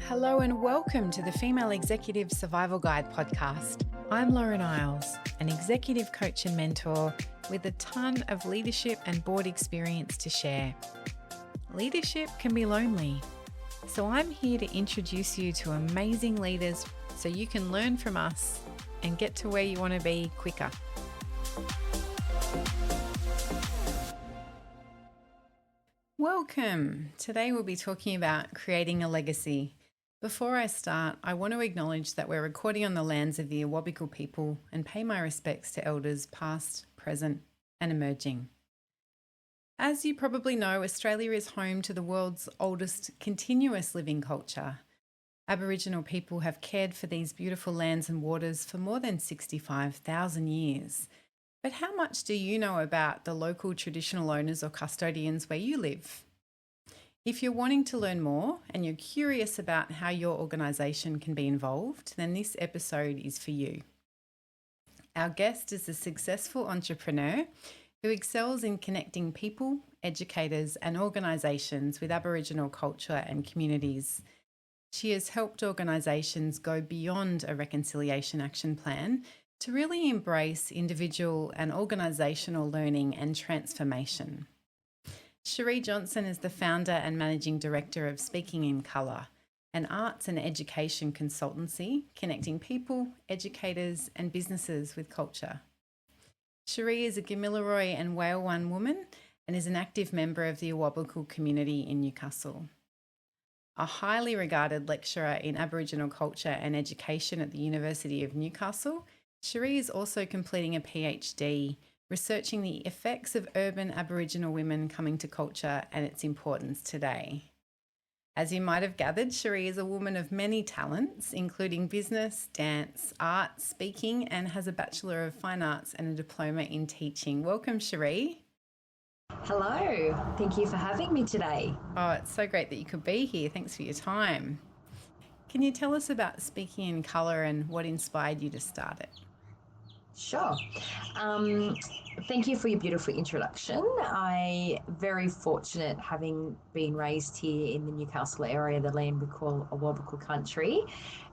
Hello and welcome to the Female Executive Survival Guide podcast. I'm Lauren Eyles, an executive coach and mentor with a ton of leadership and board experience to share. Leadership can be lonely, so I'm here to introduce you to amazing leaders so you can learn from us and get to where you want to be quicker. Welcome. Today we'll be talking about creating a legacy. Before I start, I want to acknowledge that we're recording on the lands of the Awabakal people and pay my respects to elders past, present and emerging. As you probably know, Australia is home to the world's oldest continuous living culture. Aboriginal people have cared for these beautiful lands and waters for more than 65,000 years. But how much do you know about the local traditional owners or custodians where you live? If you're wanting to learn more and you're curious about how your organisation can be involved, then this episode is for you. Our guest is a successful entrepreneur who excels in connecting people, educators and organisations with Aboriginal culture and communities. She has helped organisations go beyond a reconciliation action plan to really embrace individual and organisational learning and transformation. Cherie Johnson is the founder and managing director of Speaking in Colour, an arts and education consultancy connecting people, educators and businesses with culture. Cherie is a Gamilaroi and Weilwun woman and is an active member of the Awabakal community in Newcastle. A highly regarded lecturer in Aboriginal culture and education at the University of Newcastle, Cherie is also completing a PhD researching the effects of urban Aboriginal women coming to culture and its importance today. As you might have gathered, Cherie is a woman of many talents, including business, dance, art, speaking, and has a Bachelor of Fine Arts and a diploma in teaching. Welcome, Cherie. Hello, thank you for having me today. Oh, it's so great that you could be here. Thanks for your time. Can you tell us about Speaking in Colour and what inspired you to start it? Sure. Thank you for your beautiful introduction. I'm very fortunate having been raised here in the Newcastle area, the land we call Awabakal country.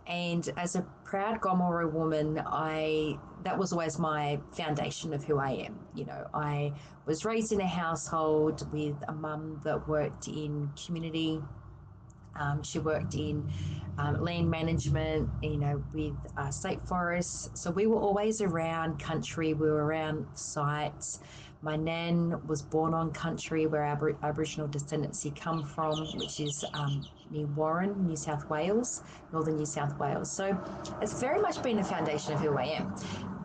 And as a proud Gamilaroi woman, that was always my foundation of who I am. You know, I was raised in a household with a mum that worked in community. She worked in land management, with state forests. So we were always around country. We were around sites. My nan was born on country where Aboriginal descendancy come from, which is near Warren, New South Wales, northern New South Wales. So it's very much been the foundation of who I am.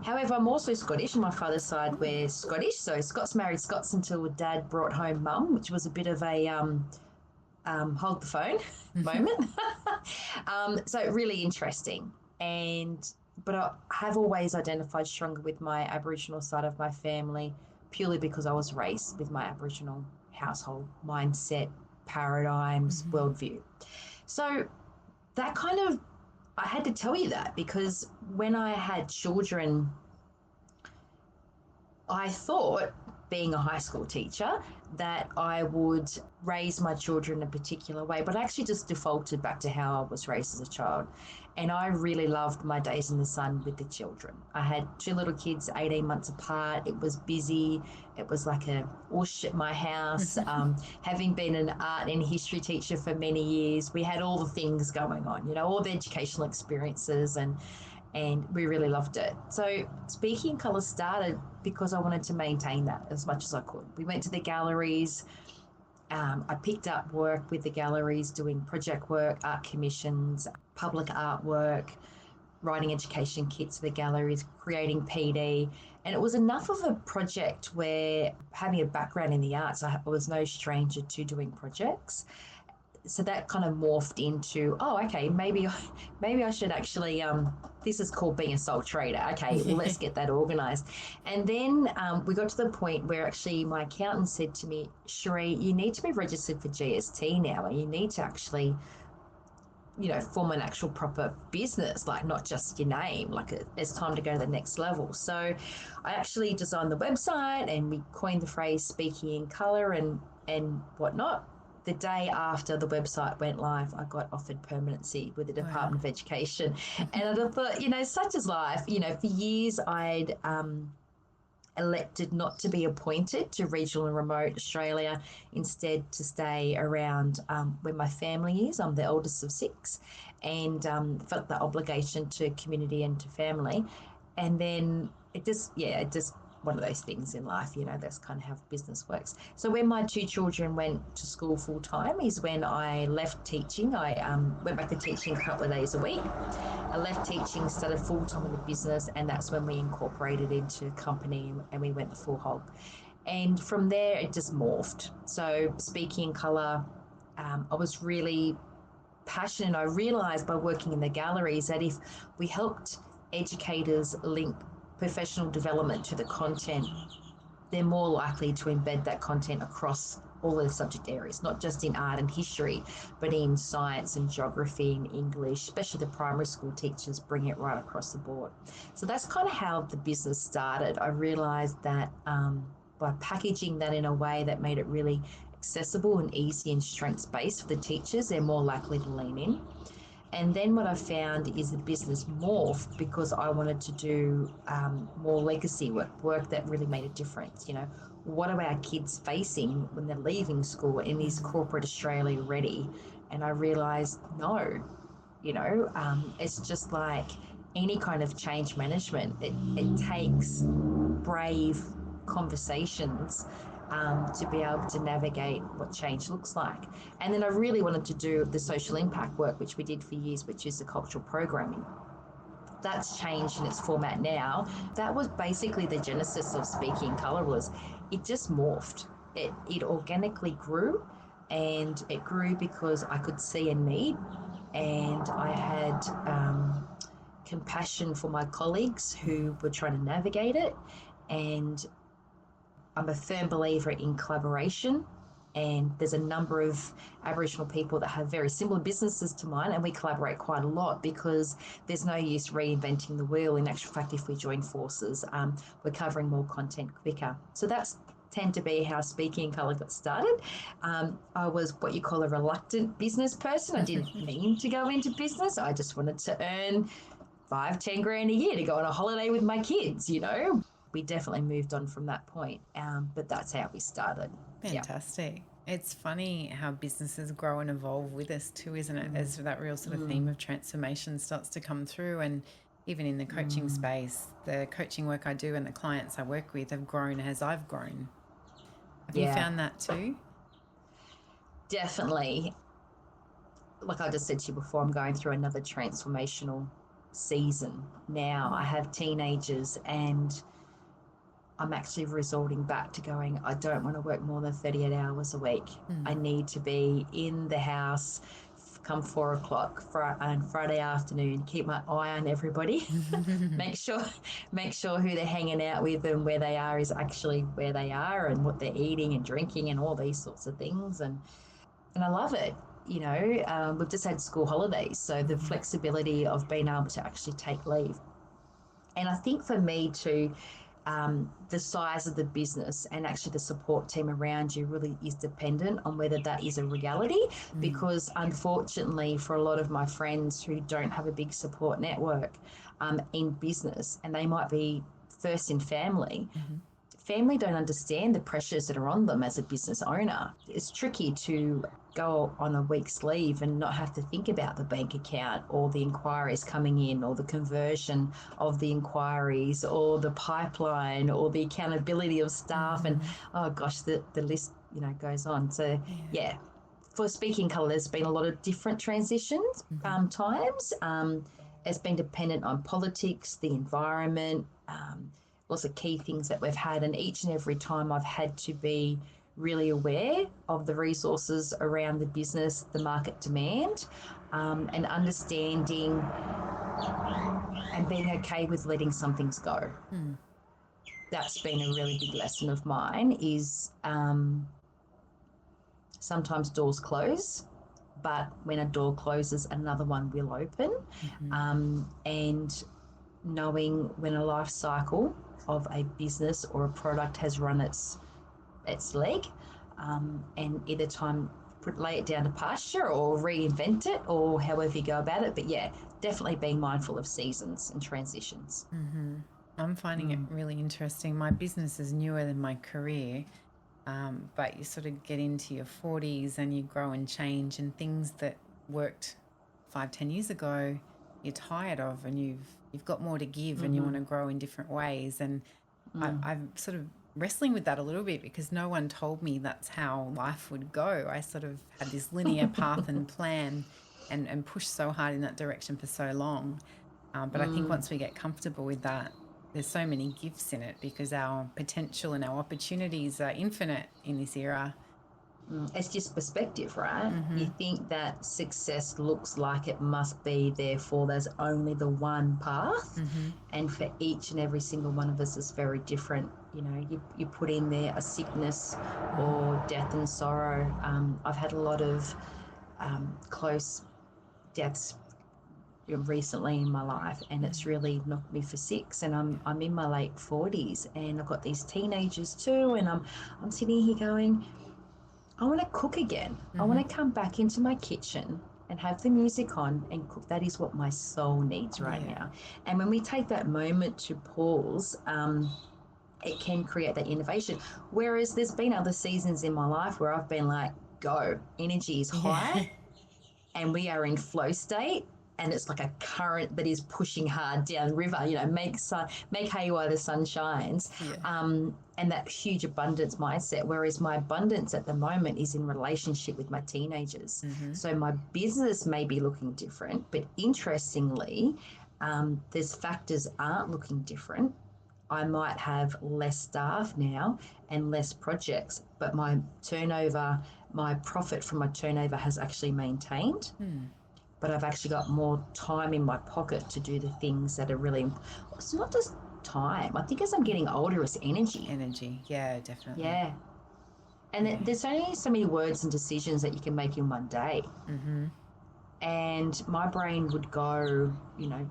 However, I'm also Scottish. On my father's side, we're Scottish. So Scots married Scots until Dad brought home Mum, which was a bit of a hold the phone moment. So really interesting. But I have always identified stronger with my Aboriginal side of my family, purely because I was raised with my Aboriginal household mindset, paradigms, worldview. So that I had to tell you that because when I had children, I thought, being a high school teacher, that I would raise my children in a particular way, but I actually just defaulted back to how I was raised as a child. And I really loved my days in the sun with the children. I had two little kids, 18 months apart. It was busy. It was like a whoosh at my house. Having been an art and history teacher for many years, we had all the things going on, all the educational experiences, and we really loved it. So Speaking in Colour started because I wanted to maintain that as much as I could. We went to the galleries. I picked up work with the galleries, doing project work, art commissions, public artwork, writing education kits for the galleries, creating PD. And it was enough of a project where, having a background in the arts, I was no stranger to doing projects. So that kind of morphed into, okay, maybe I should actually, this is called being a sole trader. Okay, well, let's get that organised. And then we got to the point where actually my accountant said to me, Cherie, you need to be registered for GST now, and you need to actually, form an actual proper business, like not just your name, like it's time to go to the next level. So I actually designed the website and we coined the phrase Speaking in Colour and whatnot. the day after the website went live, I got offered permanency with the Department of Education. And I thought, such is life. For years I'd elected not to be appointed to regional and remote Australia, instead to stay around where my family is. I'm the eldest of 6, and felt the obligation to community and to family. And then it just one of those things in life, that's kind of how business works. So when my 2 children went to school full time is when I left teaching. I went back to teaching a couple of days a week. I left teaching, started full time in the business, and that's when we incorporated into a company and we went the full hog. And from there, it just morphed. So speaking in colour, I was really passionate. I realised by working in the galleries that if we helped educators link professional development to the content, they're more likely to embed that content across all of the subject areas, not just in art and history, but in science and geography and English, especially the primary school teachers bring it right across the board. So that's kind of how the business started. I realised that by packaging that in a way that made it really accessible and easy and strengths-based for the teachers, they're more likely to lean in. And then what I found is the business morphed because I wanted to do more legacy work that really made a difference. What are our kids facing when they're leaving school, and is corporate Australia ready? And I realised, no, it's just like any kind of change management. It takes brave conversations to be able to navigate what change looks like. And then I really wanted to do the social impact work, which we did for years, which is the cultural programming. That's changed in its format now. That was basically the genesis of Speaking in Colour. It just morphed. It organically grew, and it grew because I could see a need, and I had compassion for my colleagues who were trying to navigate it. And I'm a firm believer in collaboration, and there's a number of Aboriginal people that have very similar businesses to mine, and we collaborate quite a lot because there's no use reinventing the wheel. In actual fact, if we join forces, we're covering more content quicker. So that's tend to be how Speaking in Colour got started. I was what you call a reluctant business person. I didn't mean to go into business. I just wanted to earn 5-10 grand a year to go on a holiday with my kids, We definitely moved on from that point, but that's how we started. Fantastic. Yeah. It's funny how businesses grow and evolve with us too, isn't it? As that real sort of theme of transformation starts to come through. And even in the coaching space, the coaching work I do and the clients I work with have grown as I've grown. Have you found that too? Definitely. Like I just said to you before, I'm going through another transformational season now. I have teenagers, and I'm actually resorting back to going, I don't want to work more than 38 hours a week. I need to be in the house come 4 o'clock on Friday afternoon, keep my eye on everybody, make sure who they're hanging out with and where they are is actually where they are, and what they're eating and drinking and all these sorts of things. And I love it. We've just had school holidays, so the flexibility of being able to actually take leave. And I think for me too, the size of the business and actually the support team around you really is dependent on whether that is a reality, because unfortunately for a lot of my friends who don't have a big support network in business, and they might be first in family, family don't understand the pressures that are on them as a business owner. It's tricky to go on a week's leave and not have to think about the bank account or the inquiries coming in or the conversion of the inquiries or the pipeline or the accountability of staff. And oh gosh, the list goes on. So yeah, for Speaking Colour, there's been a lot of different transitions times. It's been dependent on politics, the environment, lots of key things that we've had, and each and every time I've had to be really aware of the resources around the business, the market demand, and understanding and being okay with letting some things go. That's been a really big lesson of mine, is sometimes doors close, but when a door closes, another one will open. And knowing when a life cycle of a business or a product has run its leg, and either time lay it down to pasture or reinvent it, or however you go about it. But yeah, definitely being mindful of seasons and transitions. I'm finding it really interesting. My business is newer than my career, but you sort of get into your 40s and you grow and change, and things that worked 5-10 years ago you're tired of, and you've got more to give, and you want to grow in different ways. And I'm sort of wrestling with that a little bit, because no one told me that's how life would go. I sort of had this linear path and plan, and pushed so hard in that direction for so long. But I think once we get comfortable with that, there's so many gifts in it, because our potential and our opportunities are infinite in this era. It's just perspective, right? You think that success looks like it must be, therefore there's only the one path, and for each and every single one of us is very different. You know, you put in there a sickness or death and sorrow. I've had a lot of close deaths recently in my life, and it's really knocked me for six. And I'm in my late 40s, and I've got these teenagers too, and I'm sitting here going, I want to cook again. I want to come back into my kitchen and have the music on and cook. That is what my soul needs right now. And when we take that moment to pause, it can create that innovation. Whereas there's been other seasons in my life where I've been like, go, energy is high, and we are in flow state. And it's like a current that is pushing hard down the river, you know, make hay while the sun shines. And that huge abundance mindset. Whereas my abundance at the moment is in relationship with my teenagers. So my business may be looking different, but interestingly, there's factors aren't looking different. I might have less staff now and less projects, but my turnover, my profit from my turnover has actually maintained. But I've actually got more time in my pocket to do the things that are really, it's not just time. I think as I'm getting older, it's energy. Yeah, definitely. Yeah. And there's only so many words and decisions that you can make in one day. And my brain would go,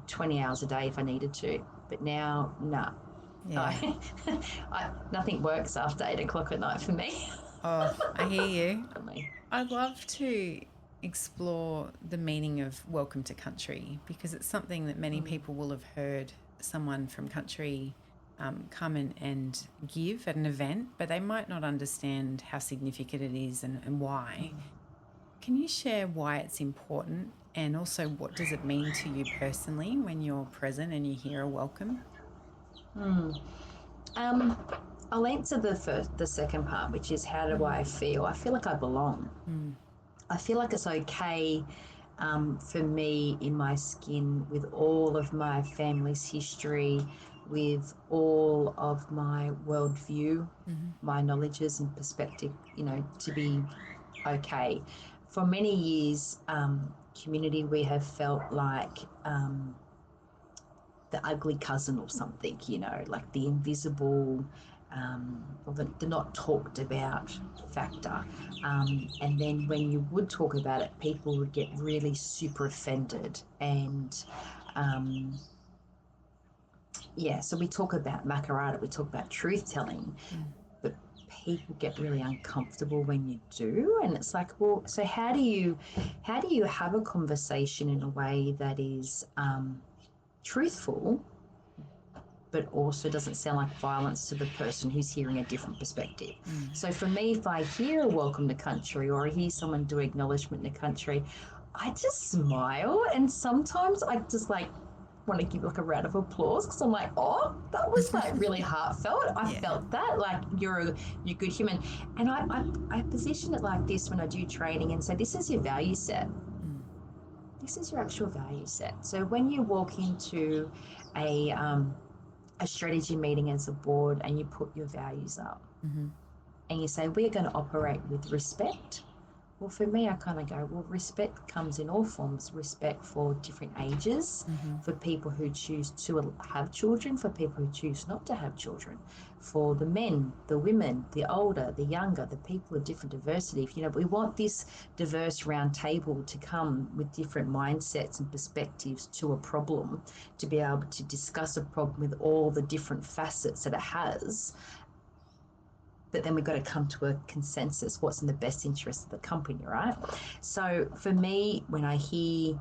20 hours a day if I needed to. But now, nah. Nothing works after 8 o'clock at night for me. Oh, I hear you. I'd love to explore the meaning of welcome to country, because it's something that many people will have heard someone from country come and give at an event, but they might not understand how significant it is and why. Can you share why it's important, and also what does it mean to you personally when you're present and you hear a welcome? I'll answer the second part, which is how do I feel? I feel like I belong. I feel like it's okay for me in my skin, with all of my family's history, with all of my worldview, my knowledges and perspective, to be okay. For many years, community, we have felt like the ugly cousin or something, like the invisible, or the not talked about factor. And then when you would talk about it, people would get really super offended. And so we talk about Makarata, we talk about truth telling, but people get really uncomfortable when you do. And it's like, well, so how do you have a conversation in a way that is truthful, but also doesn't sound like violence to the person who's hearing a different perspective? So for me, if I hear a welcome to country, or I hear someone do acknowledgement to country, I just smile, and sometimes I just want to give a round of applause, because I'm like, oh, that was really heartfelt. I felt that, like you're a good human. And I position it like this when I do training and say, this is your value set. This is your actual value set. So when you walk into a strategy meeting as a board and you put your values up and you say, we're going to operate with respect. Well, for me, I kind of go, well, respect comes in all forms. Respect for different ages, for people who choose to have children, for people who choose not to have children, for the men, the women, the older, the younger, the people of different diversity. We want this diverse round table to come with different mindsets and perspectives to a problem, to be able to discuss a problem with all the different facets that it has. but then we've got to come to a consensus, what's in the best interest of the company, right? So for me, when I hear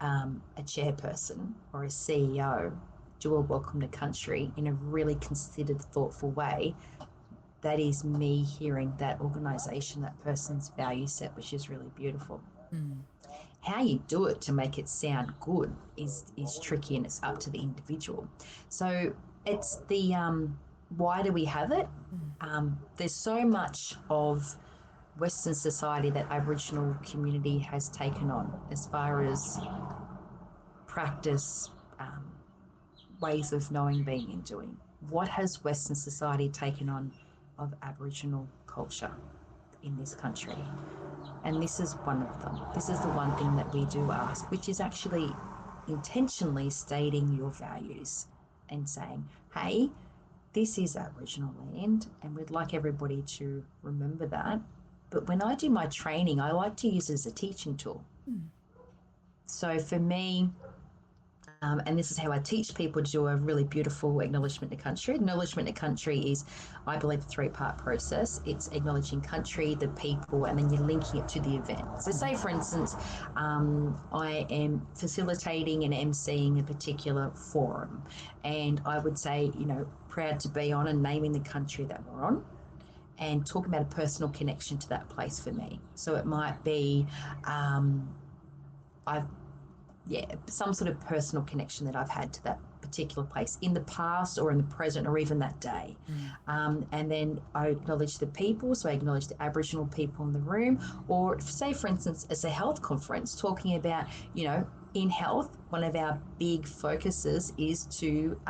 a chairperson or a CEO do a welcome to country in a really considered, thoughtful way, that is me hearing that organisation, that person's value set, which is really beautiful. How you do it to make it sound good is tricky, and it's up to the individual. So it's the why do we have it? There's so much of Western society that Aboriginal community has taken on as far as practice, ways of knowing, being, and doing. What has Western society taken on of Aboriginal culture in this country? And this is one of them. This is the one thing that we do ask, which is actually intentionally stating your values and saying, hey, this is Aboriginal land, and we'd like everybody to remember that. But when I do my training, I like to use it as a teaching tool. So for me, and this is how I teach people to do a really beautiful acknowledgement of country. Acknowledgement of country is, I believe, a 3-part process. It's acknowledging country, the people, and then you're linking it to the event. So say, for instance, I am facilitating and emceeing a particular forum, and I would say, proud to be on, and naming the country that we're on, and talking about a personal connection to that place for me. So it might be some sort of personal connection that I've had to that particular place in the past or in the present or even that day. And then I acknowledge the people, so I acknowledge the Aboriginal people in the room. Or say, for instance, as a health conference, talking about, in health, one of our big focuses is to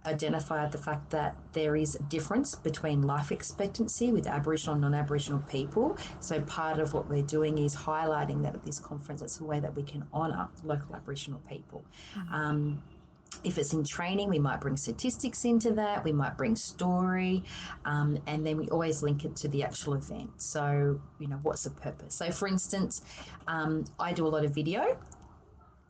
identify the fact that there is a difference between life expectancy with Aboriginal and non-Aboriginal people. So part of what we're doing is highlighting that at this conference, it's a way that we can honour local Aboriginal people. If it's in training, we might bring statistics into that, we might bring story, and then we always link it to the actual event. So, what's the purpose? So for instance, I do a lot of video,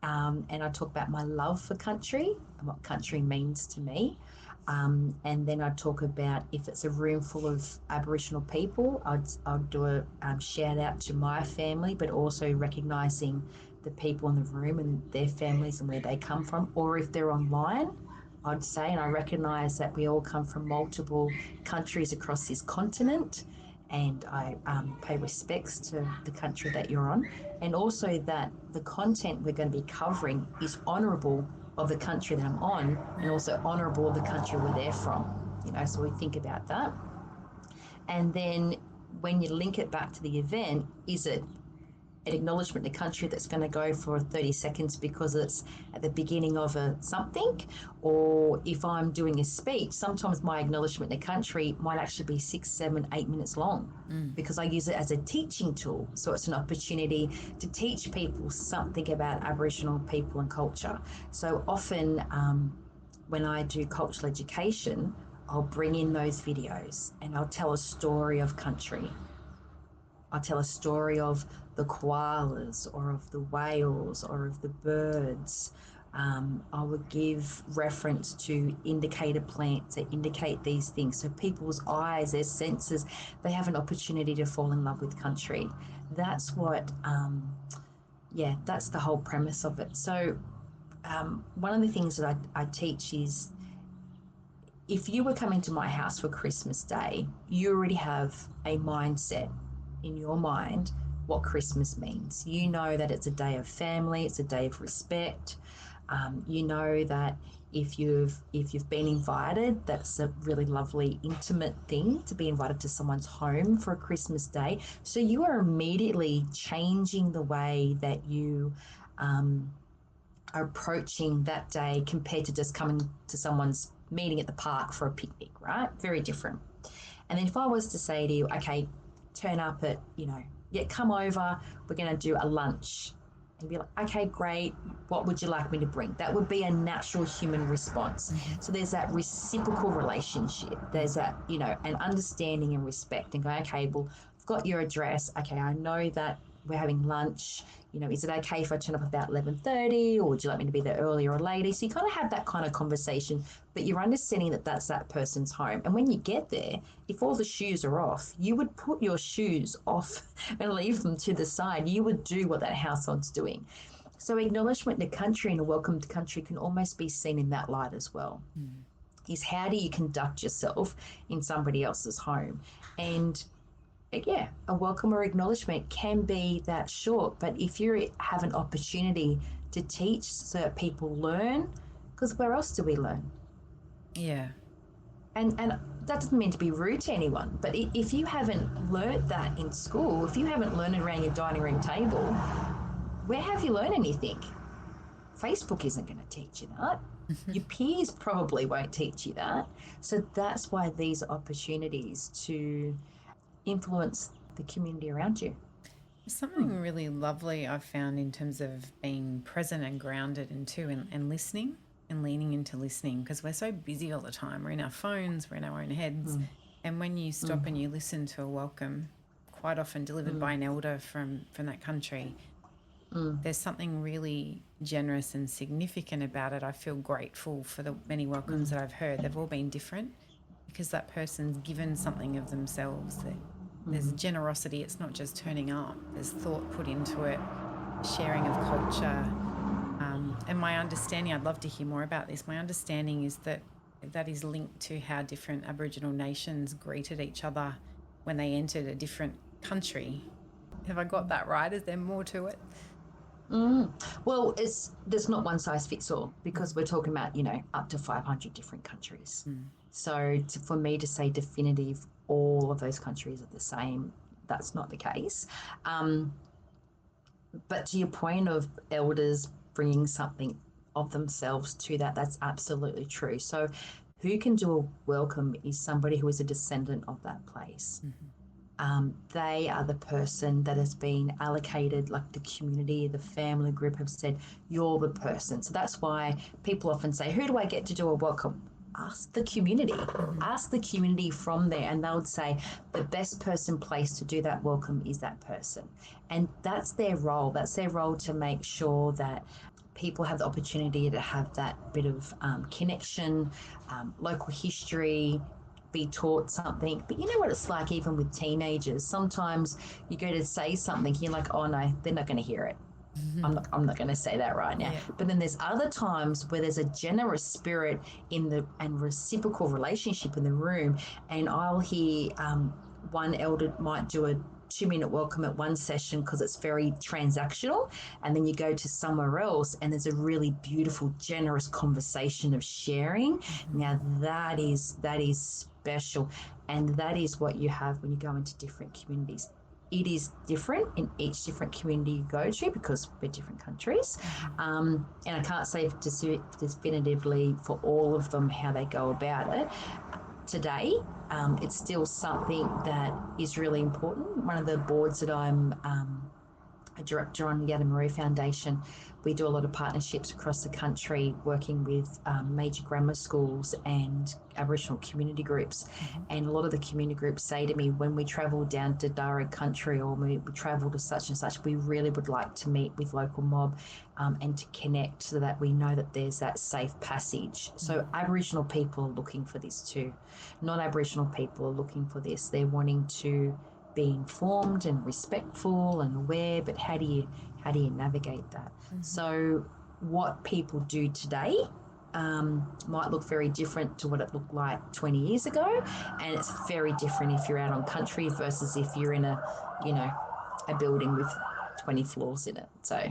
and I talk about my love for country and what country means to me. And then I talk about, if it's a room full of Aboriginal people, I'll do a shout out to my family, but also recognising the people in the room and their families and where they come from. Or if they're online, I'd say, and I recognise that we all come from multiple countries across this continent, and I pay respects to the country that you're on, and also that the content we're going to be covering is honourable of the country that I'm on, and also honourable of the country where they're from, so we think about that. And then when you link it back to the event, is it an acknowledgement of country that's going to go for 30 seconds because it's at the beginning of something? Or if I'm doing a speech, sometimes my acknowledgement of country might actually be 6, 7, 8 minutes long, because I use it as a teaching tool. So it's an opportunity to teach people something about Aboriginal people and culture. So often when I do cultural education, I'll bring in those videos and I'll tell a story of country. I'll tell a story of the koalas or of the whales or of the birds. I would give reference to indicator plants that indicate these things. So people's eyes, their senses, they have an opportunity to fall in love with country. That's what, that's the whole premise of it. So one of the things that I teach is, if you were coming to my house for Christmas Day, you already have a mindset in your mind what Christmas means. You know that it's a day of family, it's a day of respect. You know that if you've been invited, that's a really lovely, intimate thing to be invited to someone's home for a Christmas Day. So you are immediately changing the way that you are approaching that day compared to just coming to someone's meeting at the park for a picnic, right? Very different. And then if I was to say to you, okay, turn up at, come over, we're going to do a lunch. And be like, okay, great, what would you like me to bring? That would be a natural human response. So there's that reciprocal relationship. There's that, an understanding and respect, and go, okay, well, I've got your address. Okay, I know that we're having lunch. You know, is it okay if I turn up about 11:30, or would you like me to be there earlier or later? So you kind of have that kind of conversation, but you're understanding that that's that person's home. And when you get there, if all the shoes are off, you would put your shoes off and leave them to the side. You would do what that household's doing. So acknowledgement to country and a welcome to country can almost be seen in that light as well. Is how do you conduct yourself in somebody else's home? And yeah, a welcome or acknowledgement can be that short, but if you have an opportunity to teach so that people learn, because where else do we learn? Yeah. And that doesn't mean to be rude to anyone, but if you haven't learned that in school, if you haven't learned it around your dining room table, where have you learned anything? Facebook isn't going to teach you that. Your peers probably won't teach you that. So that's why these opportunities to influence the community around you. Something really lovely I've found in terms of being present and grounded and listening and leaning into listening, because we're so busy all the time. We're in our phones, we're in our own heads. And when you stop and you listen to a welcome, quite often delivered by an elder from that country, there's something really generous and significant about it. I feel grateful for the many welcomes that I've heard. They've all been different because that person's given something of themselves. There's generosity. It's not just turning up. There's thought put into it, sharing of culture. And my understanding, I'd love to hear more about this. My understanding is that is linked to how different Aboriginal nations greeted each other when they entered a different country. Have I got that right? Is there more to it? Well, there's not one size fits all, because we're talking about, up to 500 different countries. So for me to say definitive all of those countries are the same, that's not the case. But to your point of elders bringing something of themselves to that's absolutely true. So who can do a welcome is somebody who is a descendant of that place. They are the person that has been allocated, like the community, the family group have said, you're the person. So that's why people often say, who do I get to do a welcome? Ask the community. Ask the community from there, and they'll say the best person placed to do that welcome is that person. And that's their role. That's their role to make sure that people have the opportunity to have that bit of connection, local history, be taught something. But you know what it's like even with teenagers. Sometimes you go to say something, you're like, oh no, they're not going to hear it. I'm not going to say that right now. But then there's other times where there's a generous spirit and reciprocal relationship in the room, and I'll hear one elder might do a 2-minute welcome at one session because it's very transactional, and then you go to somewhere else and there's a really beautiful, generous conversation of sharing. Now that is special, and that is what you have when you go into different communities. It is different in each different community you go to because we're different countries. And I can't say definitively for all of them how they go about it. Today, it's still something that is really important. One of the boards that I'm a director on, the Gamilaroi Foundation, we do a lot of partnerships across the country working with major grammar schools and Aboriginal community groups. And a lot of the community groups say to me, when we travel down to Darug country or we travel to such and such, we really would like to meet with local mob and to connect so that we know that there's that safe passage. So Aboriginal people are looking for this too. Non-Aboriginal people are looking for this. They're wanting to be informed and respectful and aware, but how do you navigate that? So what people do today might look very different to what it looked like 20 years ago, and it's very different if you're out on country versus if you're in a building with 20 floors in it. So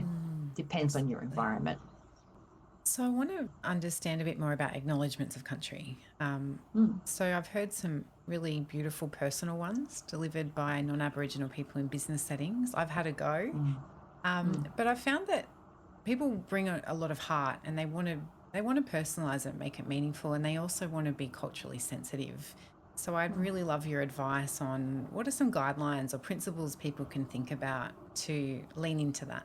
depends on your environment. So I want to understand a bit more about acknowledgements of country. So I've heard some really beautiful personal ones delivered by non-Aboriginal people in business settings. I've had a go, but I found that people bring a lot of heart, and they want to personalise it, make it meaningful, and they also want to be culturally sensitive. So I'd really love your advice on what are some guidelines or principles people can think about to lean into that.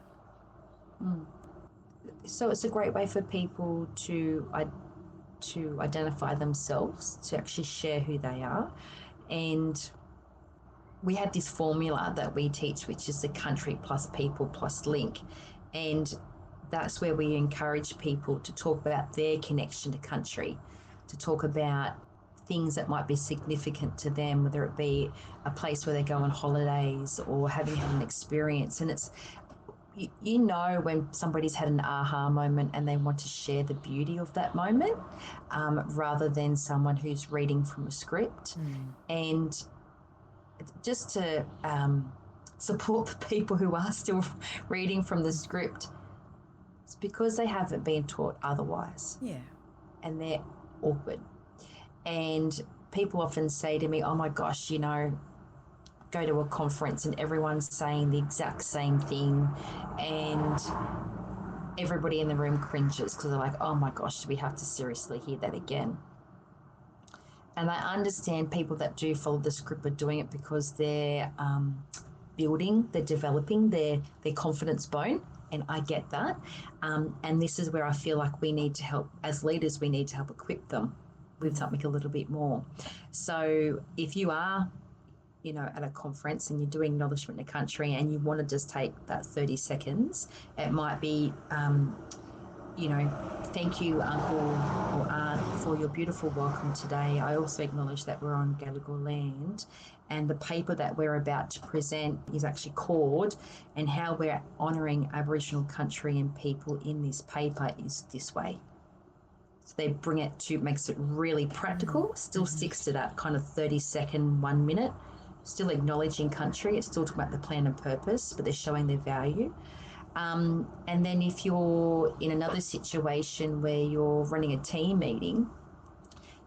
So it's a great way for people to identify themselves, to actually share who they are. And we have this formula that we teach, which is the country plus people plus link. And that's where we encourage people to talk about their connection to country, to talk about things that might be significant to them, whether it be a place where they go on holidays or having had an experience. And it's, you know, when somebody's had an aha moment and they want to share the beauty of that moment, rather than someone who's reading from a script. And just to support the people who are still reading from the script, it's because they haven't been taught otherwise. Yeah. And they're awkward. And people often say to me, oh my gosh, you know, go to a conference and everyone's saying the exact same thing, and everybody in the room cringes because they're like, oh my gosh, do we have to seriously hear that again? And I understand people that do follow the script are doing it because they're building, they're developing their confidence bone. And I get that. And this is where I feel like we need to help, as leaders, we need to help equip them with something a little bit more. So if you are, you know, at a conference and you're doing acknowledgement of country and you want to just take that 30 seconds, it might be, you know, thank you, uncle or aunt, for your beautiful welcome today. I also acknowledge that we're on Gadigal land, and the paper that we're about to present is actually called, and how we're honouring Aboriginal country and people in this paper is this way. So they bring it to, makes it really practical, still sticks to that kind of 30-second, 1 minute, still acknowledging country. It's still talking about the plan and purpose, but they're showing their value. And then if you're in another situation where you're running a team meeting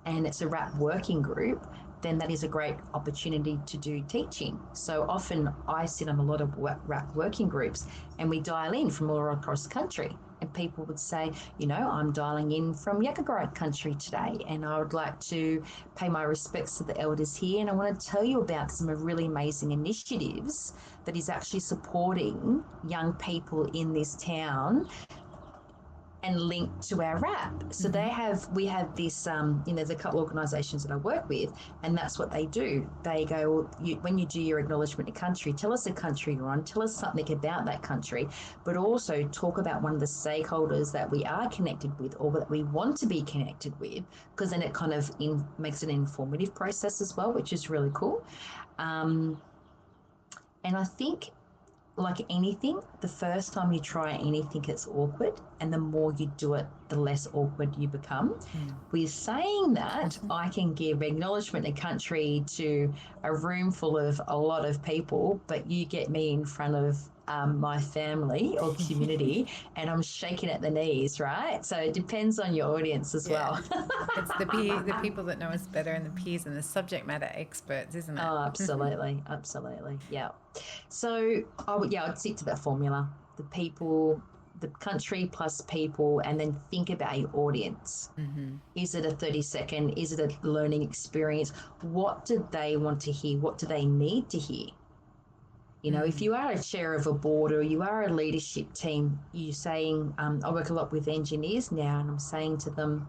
and it's a RAP working group, then that is a great opportunity to do teaching. So often I sit on a lot of RAP working groups and we dial in from all across the country. And people would say, you know, I'm dialing in from Yagara country today, and I would like to pay my respects to the elders here. And I want to tell you about some really amazing initiatives that is actually supporting young people in this town and linked to our RAP. So we have this, you know, there's a couple of organisations that I work with, and that's what they do. They go, well, when you do your acknowledgement of country, tell us the country you're on, tell us something about that country, but also talk about one of the stakeholders that we are connected with or that we want to be connected with, because then it kind of makes it an informative process as well, which is really cool. And I think, like anything, the first time you try anything, it's awkward, and the more you do it, the less awkward you become. With saying that, I can give acknowledgement of country to a room full of a lot of people, but you get me in front of my family or community and I'm shaking at the knees, right? So it depends on your audience as well. It's the people that know us better, and the peers and the subject matter experts, isn't it? Oh, absolutely. Absolutely. Yeah. So I'd stick to that formula. The people, the country plus people, and then think about your audience. Is it a 30-second? Is it a learning experience? What do they want to hear? What do they need to hear? You know, if you are a chair of a board or you are a leadership team, you're saying, I work a lot with engineers now, and I'm saying to them,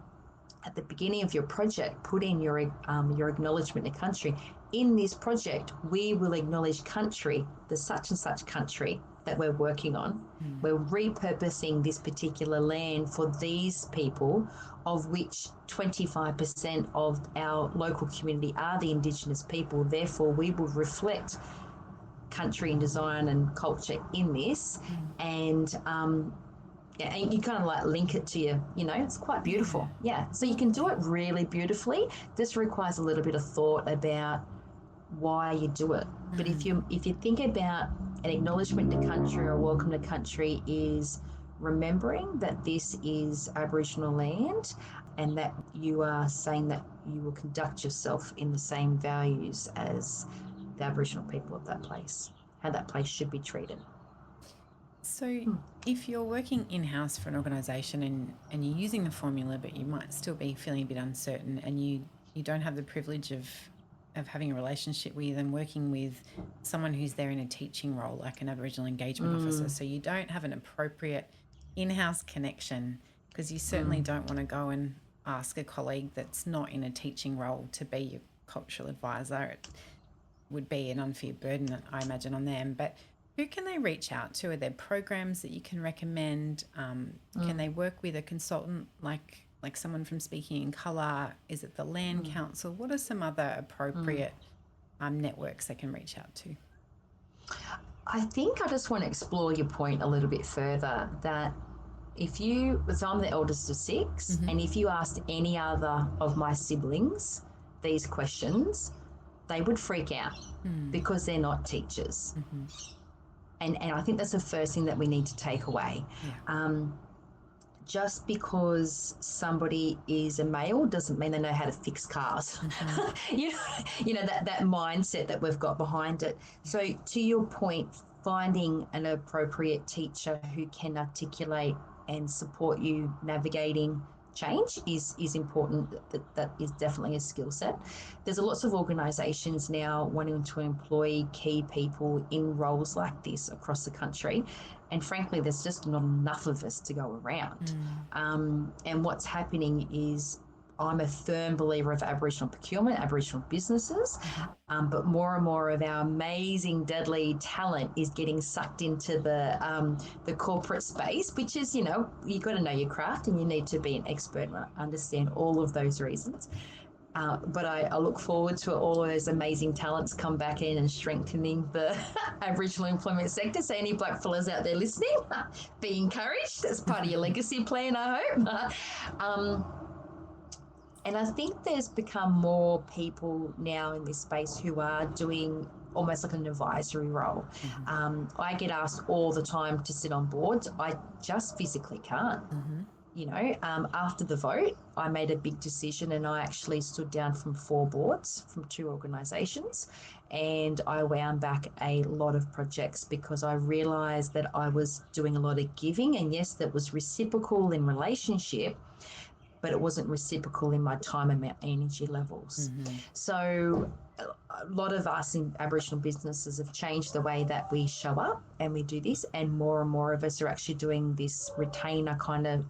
at the beginning of your project, put in your acknowledgement of country. In this project, we will acknowledge country, the such and such country that we're working on. We're repurposing this particular land for these people, of which 25% of our local community are the Indigenous people. Therefore, we will reflect country and design and culture in this, and you kind of like link it to you know, it's quite beautiful. Yeah, so you can do it really beautifully. This requires a little bit of thought about why you do it. But if you think about an acknowledgement to country or welcome to country is remembering that this is Aboriginal land, and that you are saying that you will conduct yourself in the same values as the Aboriginal people of that place, how that place should be treated. So if you're working in-house for an organisation and you're using the formula, but you might still be feeling a bit uncertain, and you don't have the privilege of having a relationship with and working with someone who's there in a teaching role, like an Aboriginal engagement officer, so you don't have an appropriate in-house connection, because you certainly don't want to go and ask a colleague that's not in a teaching role to be your cultural advisor. would be an unfair burden, I imagine, on them. But who can they reach out to? Are there programs that you can recommend? Can they work with a consultant like someone from Speaking in Colour? Is it the Land Council? What are some other appropriate networks they can reach out to? I think I just want to explore your point a little bit further, that so I'm the eldest of 6, and if you asked any other of my siblings these questions, they would freak out because they're not teachers. And I think that's the first thing that we need to take away. Just because somebody is a male doesn't mean they know how to fix cars. you know that mindset that we've got behind it. So to your point, finding an appropriate teacher who can articulate and support you navigating change is important. That is definitely a skill set. There's lots of organisations now wanting to employ key people in roles like this across the country, and frankly there's just not enough of us to go around. And what's happening is, I'm a firm believer of Aboriginal procurement, Aboriginal businesses, but more and more of our amazing, deadly talent is getting sucked into the corporate space, which is, you've got to know your craft and you need to be an expert and understand all of those reasons. But I look forward to all of those amazing talents come back in and strengthening the Aboriginal employment sector. So any black fellas out there listening, be encouraged. That's part of your legacy plan, I hope. And I think there's become more people now in this space who are doing almost like an advisory role. I get asked all the time to sit on boards. I just physically can't. After the vote, I made a big decision and I actually stood down from 4 boards from 2 organisations, and I wound back a lot of projects because I realised that I was doing a lot of giving, and yes, that was reciprocal in relationship, but it wasn't reciprocal in my time and my energy levels. So a lot of us in Aboriginal businesses have changed the way that we show up and we do this, and more of us are actually doing this retainer kind of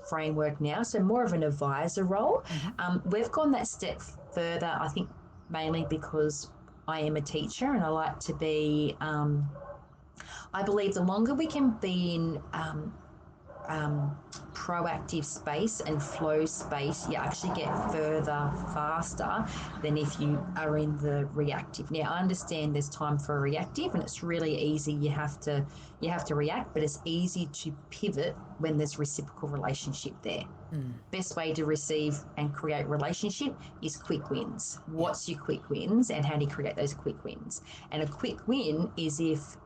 framework now, so more of an advisor role. We've gone that step further, I think, mainly because I am a teacher and I like to be, I believe the longer we can be in proactive space and flow space, you actually get further faster than if you are in the reactive. Now, I understand there's time for a reactive and it's really easy. You have to react, but it's easy to pivot when there's reciprocal relationship there. Best way to receive and create relationship is quick wins. What's your quick wins and how do you create those quick wins? And a quick win is if,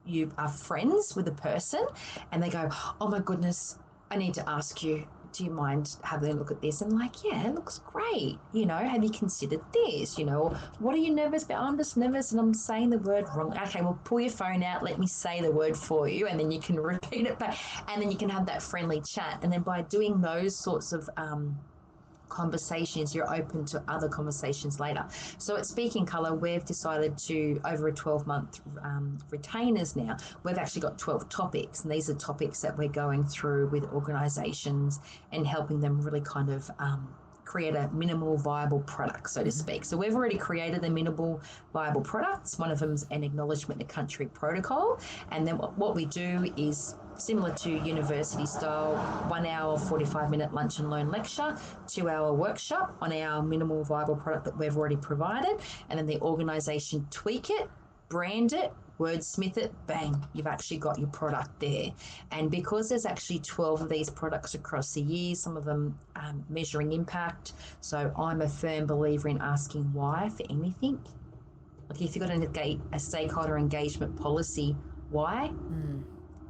you are friends with a person and they go, oh my goodness, I need to ask you, do you mind having a look at this? And like, yeah, it looks great. Have you considered this? What are you nervous about? I'm just nervous and I'm saying the word wrong. Okay, well, pull your phone out. Let me say the word for you. And then you can repeat it back. And then you can have that friendly chat. And then by doing those sorts of conversations, you're open to other conversations later. So at Speak in Colour, we've decided to, over a 12-month retainers now, we've actually got 12 topics, and these are topics that we're going through with organisations and helping them really kind of create a minimal viable product, so to speak. So we've already created the minimal viable products. One of them is an Acknowledgement of Country protocol, and then what we do is similar to university style, 1 hour, 45-minute lunch and learn lecture, 2-hour workshop on our minimal viable product that we've already provided, and then the organisation tweak it, brand it, wordsmith it, bang, you've actually got your product there. And because there's actually 12 of these products across the year, some of them measuring impact, so I'm a firm believer in asking why for anything. Like if you've got a stakeholder engagement policy, why?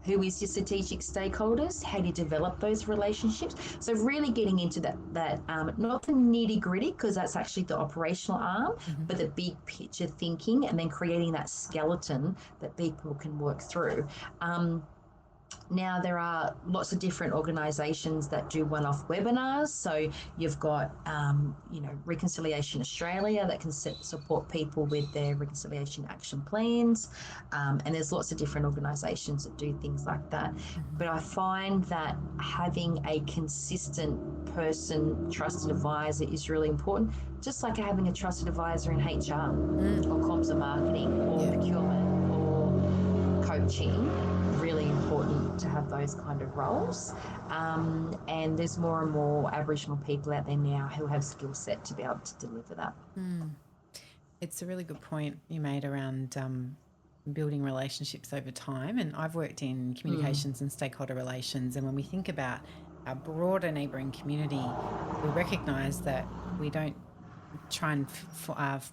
Who is your strategic stakeholders? How do you develop those relationships? So really getting into that not the nitty gritty, because that's actually the operational arm, but the big picture thinking, and then creating that skeleton that people can work through. Now, there are lots of different organisations that do one-off webinars. So you've got, Reconciliation Australia that can support people with their reconciliation action plans. And there's lots of different organisations that do things like that. But I find that having a consistent person, trusted advisor is really important, just like having a trusted advisor in HR or comms and marketing or procurement or coaching. Really important to have those kind of roles, and there's more and more Aboriginal people out there now who have skill set to be able to deliver that. It's a really good point you made around building relationships over time, and I've worked in communications and stakeholder relations, and when we think about our broader neighbouring community, we recognise that we don't try and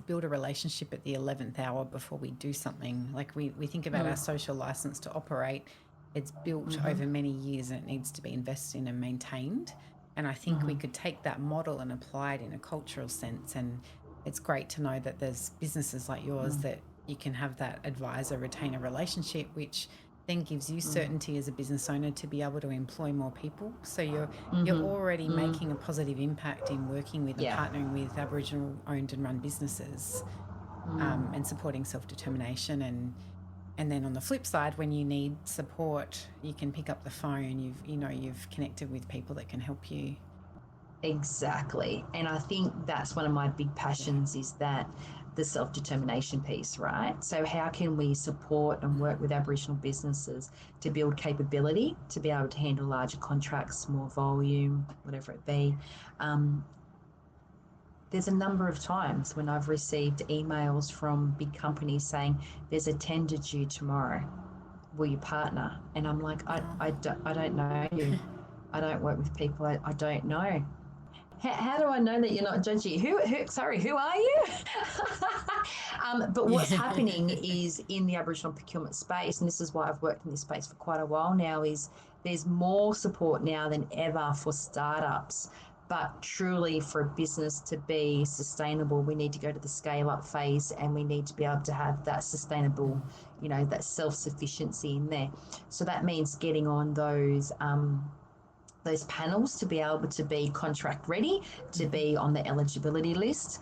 build a relationship at the 11th hour before we do something. Like we think about our social license to operate. It's built over many years and it needs to be invested in and maintained. And I think we could take that model and apply it in a cultural sense. And it's great to know that there's businesses like yours that you can have that advisor retain a relationship, which then gives you certainty as a business owner to be able to employ more people. So you're already making a positive impact in working with and partnering with Aboriginal-owned and run businesses, and supporting self-determination. And then on the flip side, when you need support, you can pick up the phone. You've connected with people that can help you. Exactly. And I think that's one of my big passions is that the self-determination piece, right? So how can we support and work with Aboriginal businesses to build capability, to be able to handle larger contracts, more volume, whatever it be? There's a number of times when I've received emails from big companies saying, there's a tender due tomorrow. Will you partner? And I'm like, I don't know you. I don't work with people. I don't know. How do I know that you're not judgy? Who are you? But what's happening is in the Aboriginal procurement space, and this is why I've worked in this space for quite a while now, is there's more support now than ever for startups. But truly for a business to be sustainable, we need to go to the scale up phase and we need to be able to have that sustainable, that self-sufficiency in there. So that means getting on those panels to be able to be contract ready, to be on the eligibility list.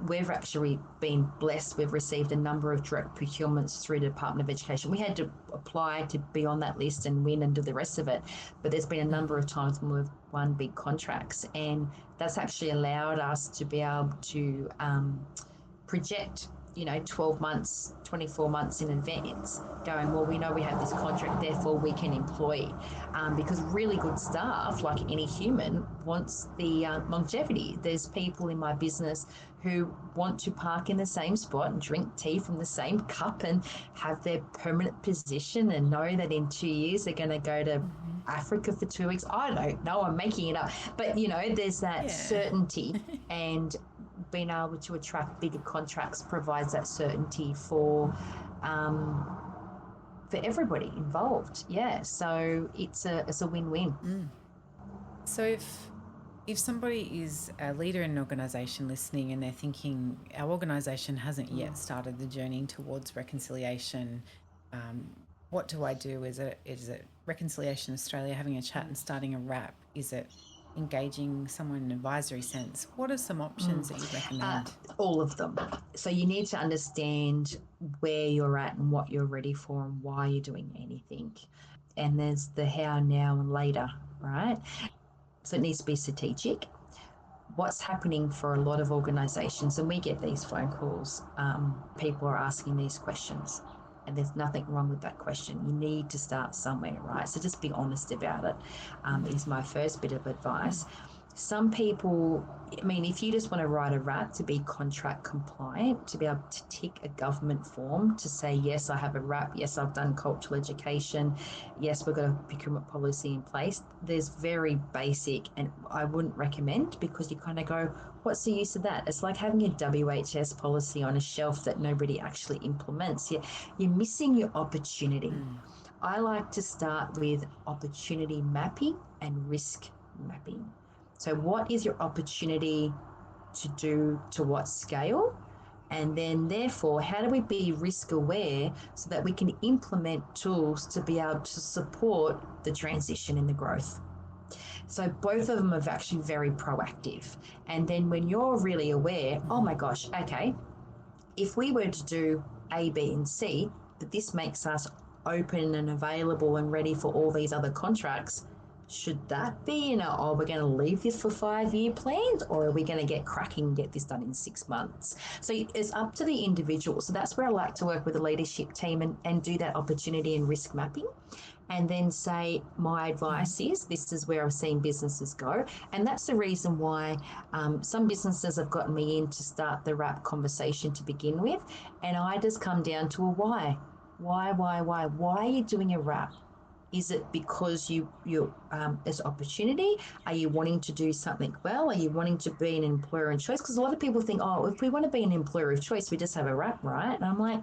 We've actually been blessed. We've received a number of direct procurements through the Department of Education. We had to apply to be on that list and win and do the rest of it. But there's been a number of times when we've won big contracts, and that's actually allowed us to be able to project 12 months, 24 months in advance, going, well, we know we have this contract, therefore we can employ, because really good staff, like any human, wants the longevity. There's people in my business who want to park in the same spot and drink tea from the same cup and have their permanent position and know that in 2 years they're going to go to Africa for 2 weeks. I don't know, I'm making it up. But, there's that certainty, and being able to attract bigger contracts provides that certainty for everybody involved. Yeah, so it's a win-win. So if somebody is a leader in an organisation listening and they're thinking, our organisation hasn't yet started the journey towards reconciliation, what do I do? Is it Reconciliation Australia, having a chat and starting a RAP? Is it engaging someone in an advisory sense? What are some options that you recommend? All of them. So you need to understand where you're at and what you're ready for and why you're doing anything. And there's the how, now, and later, right? So it needs to be strategic. What's happening for a lot of organisations, and we get these phone calls, people are asking these questions. And there's nothing wrong with that question. You need to start somewhere, right? So just be honest about it, is my first bit of advice. Some people, if you just want to write a RAP to be contract compliant, to be able to tick a government form to say, yes, I have a RAP, yes, I've done cultural education, yes, we've got a procurement policy in place. There's very basic, and I wouldn't recommend, because you kind of go, what's the use of that? It's like having a WHS policy on a shelf that nobody actually implements. You're missing your opportunity. I like to start with opportunity mapping and risk mapping. So what is your opportunity to do, to what scale? And then therefore, how do we be risk aware so that we can implement tools to be able to support the transition and the growth? So both of them are actually very proactive. And then when you're really aware, oh my gosh, okay, if we were to do A, B, and C, but this makes us open and available and ready for all these other contracts, should that be, we're going to leave this for 5-year plans, or are we going to get cracking and get this done in 6 months? So it's up to the individual. So that's where I like to work with the leadership team and do that opportunity and risk mapping. And then say, my advice is, this is where I've seen businesses go. And that's the reason why some businesses have gotten me in to start the RAP conversation to begin with. And I just come down to a why. Why are you doing a RAP? Is it because there's opportunity? Are you wanting to do something well? Are you wanting to be an employer of choice? Because a lot of people think, oh, if we want to be an employer of choice, we just have a RAP, right? And I'm like,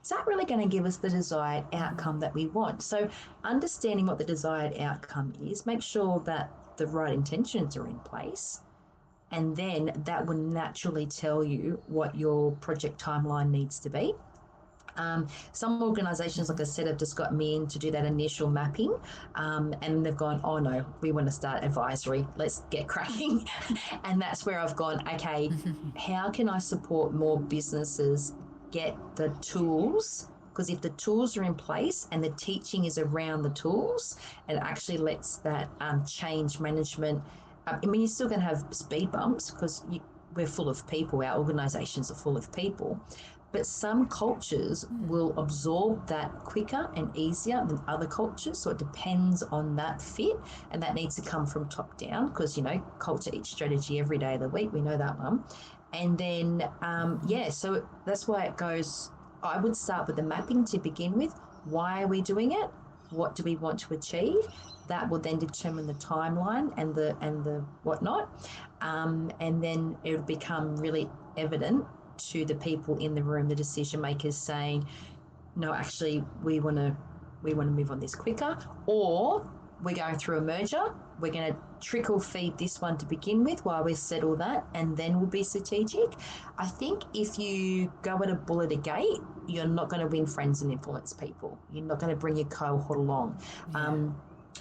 is that really going to give us the desired outcome that we want? So understanding what the desired outcome is, make sure that the right intentions are in place. And then that will naturally tell you what your project timeline needs to be. Some organisations, like I said, have just got me in to do that initial mapping, and they've gone, oh no, we want to start advisory, let's get cracking. And that's where I've gone, okay, how can I support more businesses get the tools? Because if the tools are in place and the teaching is around the tools, it actually lets that change management. You're still going to have speed bumps because we're full of people, our organisations are full of people. But some cultures will absorb that quicker and easier than other cultures. So it depends on that fit, and that needs to come from top down because, culture eats strategy every day of the week. We know that one. And then, so that's why it goes, I would start with the mapping to begin with. Why are we doing it? What do we want to achieve? That will then determine the timeline and the whatnot. And then it will become really evident to the people in the room, the decision makers, saying, no, actually we want to move on this quicker, or we're going through a merger, we're going to trickle feed this one to begin with while we settle that, and then we'll be strategic. I think if you go at a bull at a gate, you're not going to win friends and influence people. You're not going to bring your cohort along.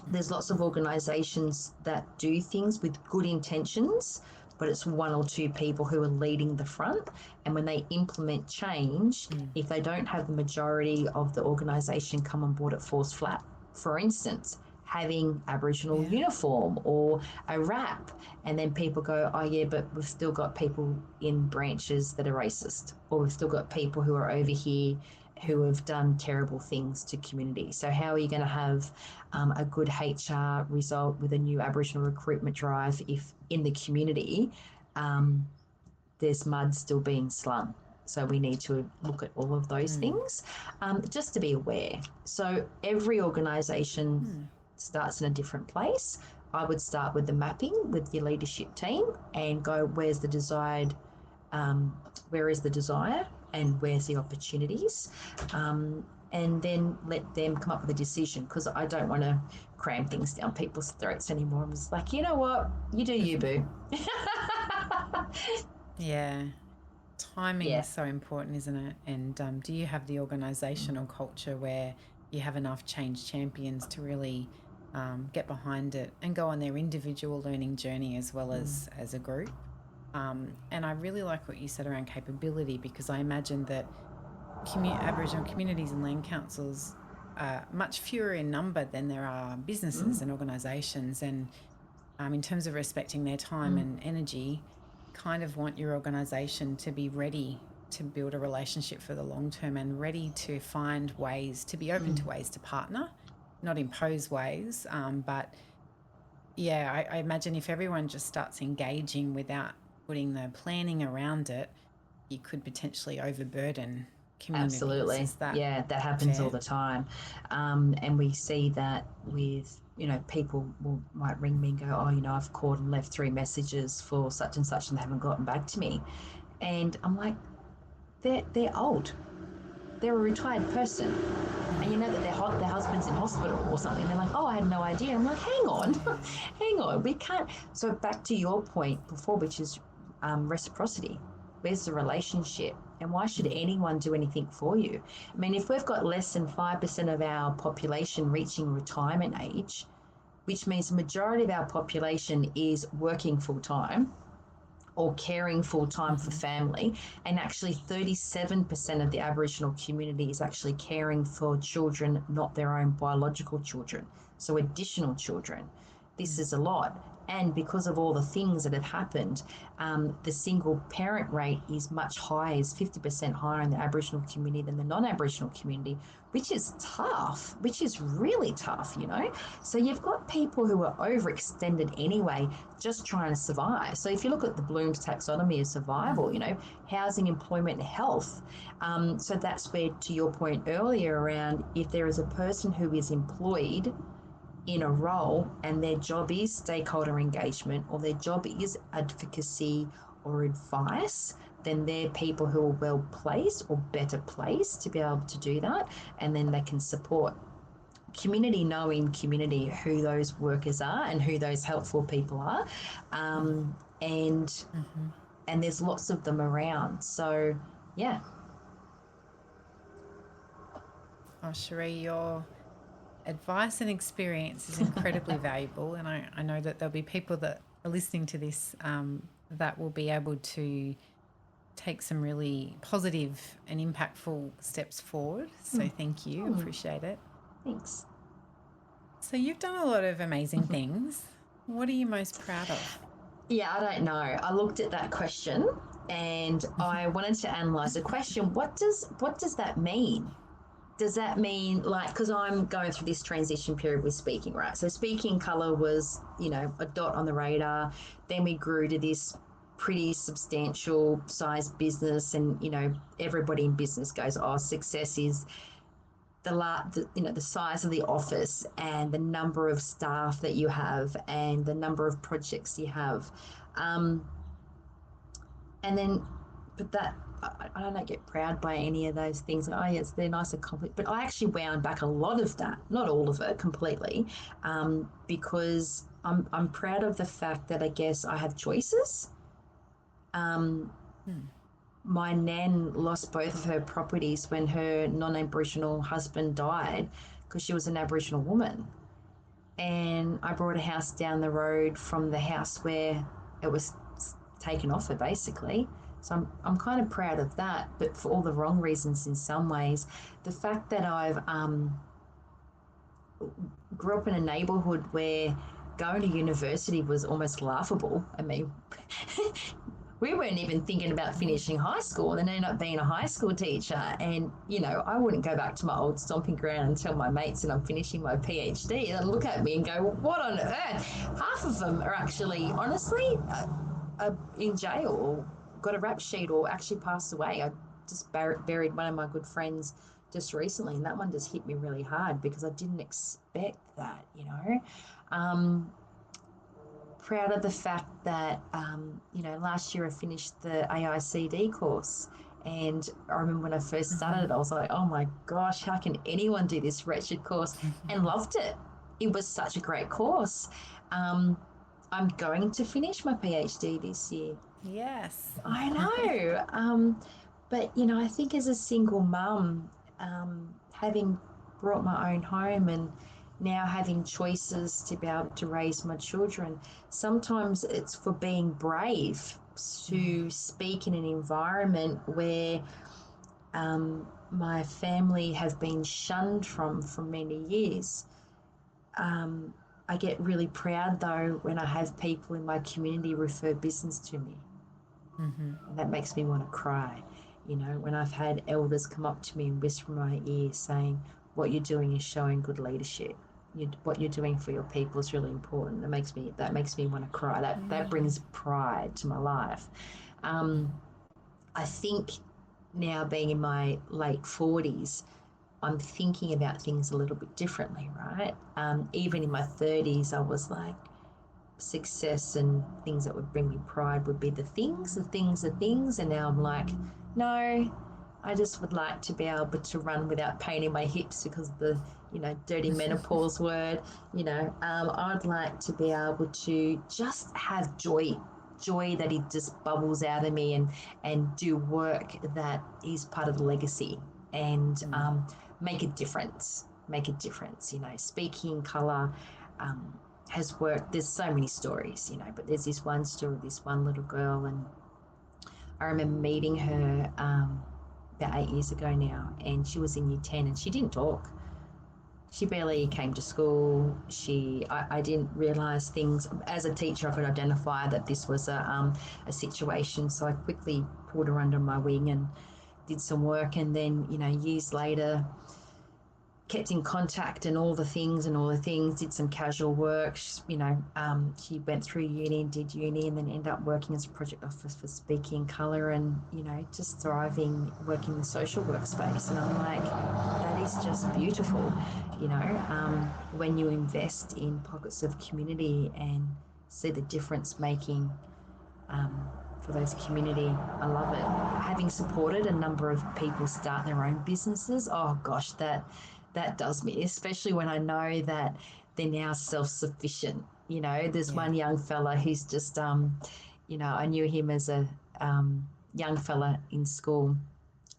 There's lots of organisations that do things with good intentions, but it's one or two people who are leading the front. And when they implement change, if they don't have the majority of the organisation come on board, it falls flat. For instance, having Aboriginal uniform or a wrap, and then people go, oh yeah, but we've still got people in branches that are racist, or we've still got people who are over here who have done terrible things to community. So how are you going to have a good HR result with a new Aboriginal recruitment drive if in the community there's mud still being slung? So we need to look at all of those things just to be aware. So every organisation starts in a different place. I would start with the mapping with your leadership team and go, where is the desire and where's the opportunities, and then let them come up with a decision, because I don't want to cram things down people's throats anymore. I'm just like, you know what, you do you, boo. Timing is so important, isn't it? And do you have the organisational culture where you have enough change champions to really get behind it and go on their individual learning journey as well as a group? And I really like what you said around capability, because I imagine that Aboriginal communities and land councils are much fewer in number than there are businesses and organisations. And in terms of respecting their time and energy, kind of want your organisation to be ready to build a relationship for the long term and ready to find ways, to be open to ways to partner, not impose ways. But I imagine if everyone just starts engaging without putting the planning around it, you could potentially overburden communities. Absolutely. That happens all the time. And we see that with, people might ring me and go, oh, I've called and left 3 messages for such and such and they haven't gotten back to me. And I'm like, they're old. They're a retired person. And you know that their husband's in hospital or something. They're like, oh, I had no idea. I'm like, hang on. We can't. So back to your point before, which is reciprocity. Where's the relationship? And why should anyone do anything for you? I mean, if we've got less than 5% of our population reaching retirement age, which means the majority of our population is working full time or caring full time for family, and actually 37% of the Aboriginal community is actually caring for children, not their own biological children, so additional children. This is a lot. And because of all the things that have happened, the single parent rate is much higher, is 50% higher in the Aboriginal community than the non-Aboriginal community, which is tough, which is really tough, you know. So you've got people who are overextended anyway, just trying to survive. So if you look at the Bloom's taxonomy of survival, you know, housing, employment, and health. So that's where, to your point earlier around, if there is a person who is employed in a role and their job is stakeholder engagement or their job is advocacy or advice, then they're people who are well placed or better placed to be able to do that, and then they can support community, knowing community who those workers are and who those helpful people are, and there's lots of them around. So yeah. Oh, Cherie, your advice and experience is incredibly valuable, and I know that there'll be people that are listening to this that will be able to take some really positive and impactful steps forward. So thank you. Appreciate it. Thanks. So you've done a lot of amazing things. What are you most proud of? Yeah, I don't know. I looked at that question and I wanted to analyze the question. What does that mean? Does that mean, like, because I'm going through this transition period with speaking, right? So speaking colour was, you know, a dot on the radar. Then we grew to this pretty substantial size business, and, you know, everybody in business goes, oh, success is the size of the office and the number of staff that you have and the number of projects you have. And then, but that, I don't get proud by any of those things. Oh, yes, they're nice accomplishments. But I actually wound back a lot of that, not all of it completely, because I'm proud of the fact that I guess I have choices. My nan lost both of her properties when her non-Aboriginal husband died because she was an Aboriginal woman. And I bought a house down the road from the house where it was taken off her, basically. So I'm kind of proud of that, but for all the wrong reasons in some ways. The fact that I've grew up in a neighbourhood where going to university was almost laughable. I mean, we weren't even thinking about finishing high school and then ended up being a high school teacher. And, you know, I wouldn't go back to my old stomping ground and tell my mates that I'm finishing my PhD and look at me and go, what on earth? Half of them are actually, honestly, in jail or got a rap sheet or actually passed away. I just buried one of my good friends just recently, and that one just hit me really hard because I didn't expect that, you know. Proud of the fact that, you know, last year I finished the AICD course, and I remember when I first started, I was like, oh my gosh, how can anyone do this wretched course? And loved it. It was such a great course. I'm going to finish my PhD this year. Yes. I know. But, you know, I think as a single mum, having brought my own home and now having choices to be able to raise my children, sometimes it's for being brave to speak in an environment where my family have been shunned from for many years. I get really proud, though, when I have people in my community refer business to me. And that makes me want to cry. You know, when I've had elders come up to me and whisper in my ear saying, what you're doing is showing good leadership. What you're doing for your people is really important. That makes me want to cry. That brings pride to my life. I think now, being in my late 40s, I'm thinking about things a little bit differently, right? Even in my 30s, I was like, success and things that would bring me pride would be the things. And now I'm like, no, I just would like to be able to run without pain in my hips because of the, you know, dirty menopause word. You know, I'd like to be able to just have joy joy that it just bubbles out of me, and do work that is part of the legacy, and make a difference. You know, speaking colour has worked. There's so many stories, you know, but there's this one story, this one little girl, and I remember meeting her about 8 years ago now, and she was in year 10 and she didn't talk. She barely came to school. I didn't realise things. As a teacher, I could identify that this was a situation. So I quickly pulled her under my wing and did some work. And then, you know, years later, kept in contact and all the things, did some casual work. You know, she went through uni and did uni, and then ended up working as a project officer for Speaking Colour, and, you know, just thriving, working in the social workspace. And I'm like, that is just beautiful, you know, when you invest in pockets of community and see the difference making for those community. I love it. Having supported a number of people start their own businesses, oh gosh, that does me, especially when I know that they're now self-sufficient. You know, there's one young fella who's just, you know, I knew him as a young fella in school.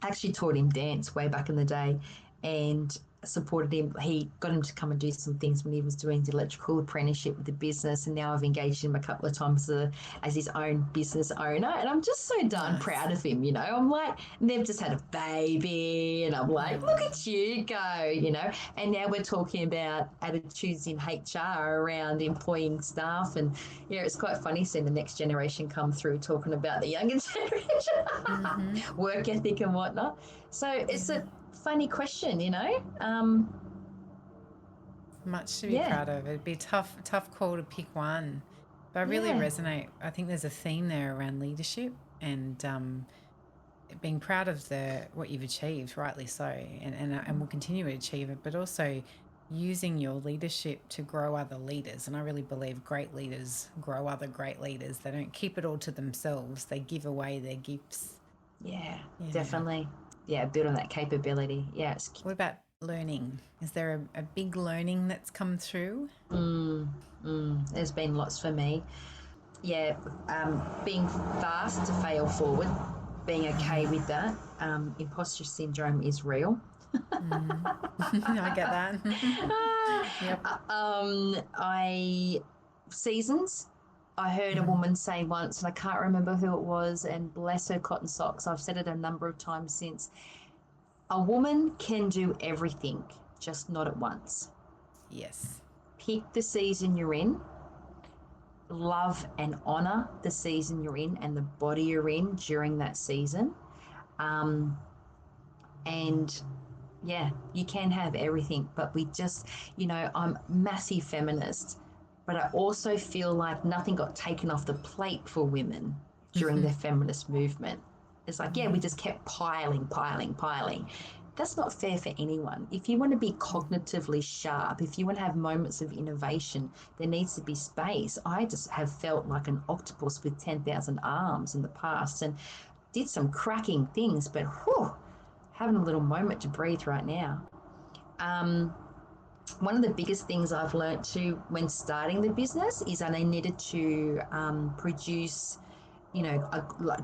I actually taught him dance way back in the day and supported him. He got him to come and do some things when he was doing the electrical apprenticeship with the business, and now I've engaged him a couple of times as his own business owner, and I'm just so darn proud of him. You know, I'm like, they've just had a baby, and I'm like, look at you go, you know. And now we're talking about attitudes in HR around employing staff, and yeah, it's quite funny seeing the next generation come through talking about the younger generation, work ethic and whatnot. So it's a funny question, you know. Much to be proud of. It'd be tough call to pick one, but I really resonate. I think there's a theme there around leadership and being proud of what you've achieved, rightly so, and will continue to achieve it, but also using your leadership to grow other leaders. And I really believe great leaders grow other great leaders. They don't keep it all to themselves. They give away their gifts. Yeah. Definitely. Yeah, build on that capability. Yeah. What about learning? Is there a big learning that's come through? There's been lots for me. Yeah, being fast to fail forward, being okay with that. Imposter syndrome is real. I get that. Seasons. I heard a woman say once, and I can't remember who it was, and bless her cotton socks, I've said it a number of times since, a woman can do everything, just not at once. Yes. Pick the season you're in, love and honour the season you're in and the body you're in during that season. And yeah, you can have everything, but we just, you know, I'm a massive feminist, but I also feel like nothing got taken off the plate for women during the feminist movement. It's like, we just kept piling. That's not fair for anyone. If you want to be cognitively sharp, if you want to have moments of innovation, there needs to be space. I just have felt like an octopus with 10,000 arms in the past and did some cracking things, but having a little moment to breathe right now. One of the biggest things I've learned too when starting the business is that I needed to produce, you know,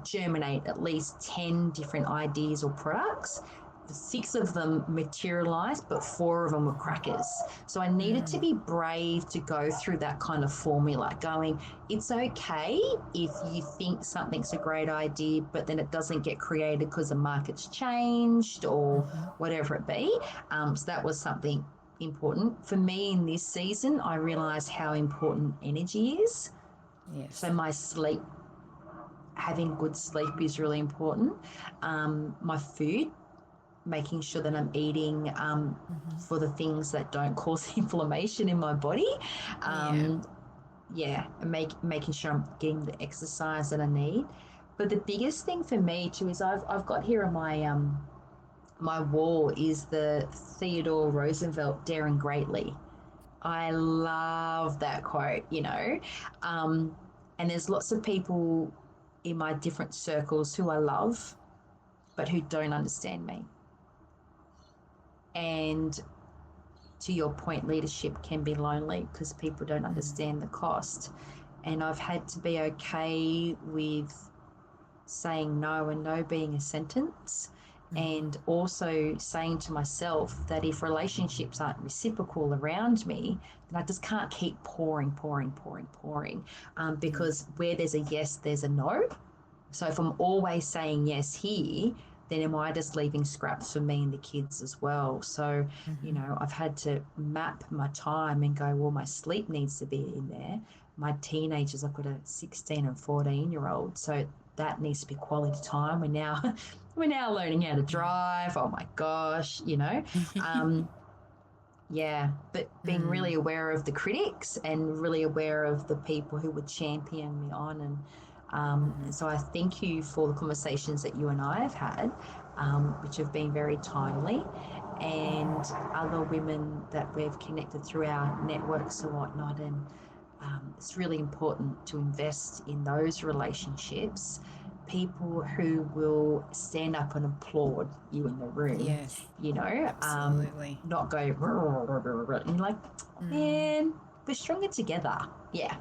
germinate at least 10 different ideas or products. 6 of them materialized, but 4 of them were crackers. So I needed to be brave to go through that kind of formula, going, it's okay if you think something's a great idea, but then it doesn't get created because the market's changed or whatever it be. So that was something important. For me in this season, I realized how important energy is. Yes. So my sleep, having good sleep is really important. My food, making sure that I'm eating for the things that don't cause inflammation in my body. Making sure I'm getting the exercise that I need. But the biggest thing for me too is I've got here on my my wall is the Theodore Roosevelt Daring Greatly. I love that quote, you know. And there's lots of people in my different circles who I love, but who don't understand me. And to your point, leadership can be lonely because people don't understand the cost. And I've had to be okay with saying no and no being a sentence. And also saying to myself that if relationships aren't reciprocal around me, then I just can't keep pouring, because where there's a yes, there's a no. So if I'm always saying yes here, then am I just leaving scraps for me and the kids as well? So, I've had to map my time and go, well, my sleep needs to be in there. My teenagers, I've got a 16 and 14-year-old, so that needs to be quality time. We're now learning how to drive. Oh my gosh, yeah, but being really aware of the critics and really aware of the people who would champion me on. And so I thank you for the conversations that you and I have had, which have been very timely, and other women that we've connected through our networks and whatnot. And it's really important to invest in those relationships, people who will stand up and applaud you in the room. Yes, absolutely. Not go, and like, man, we're stronger together. Yeah.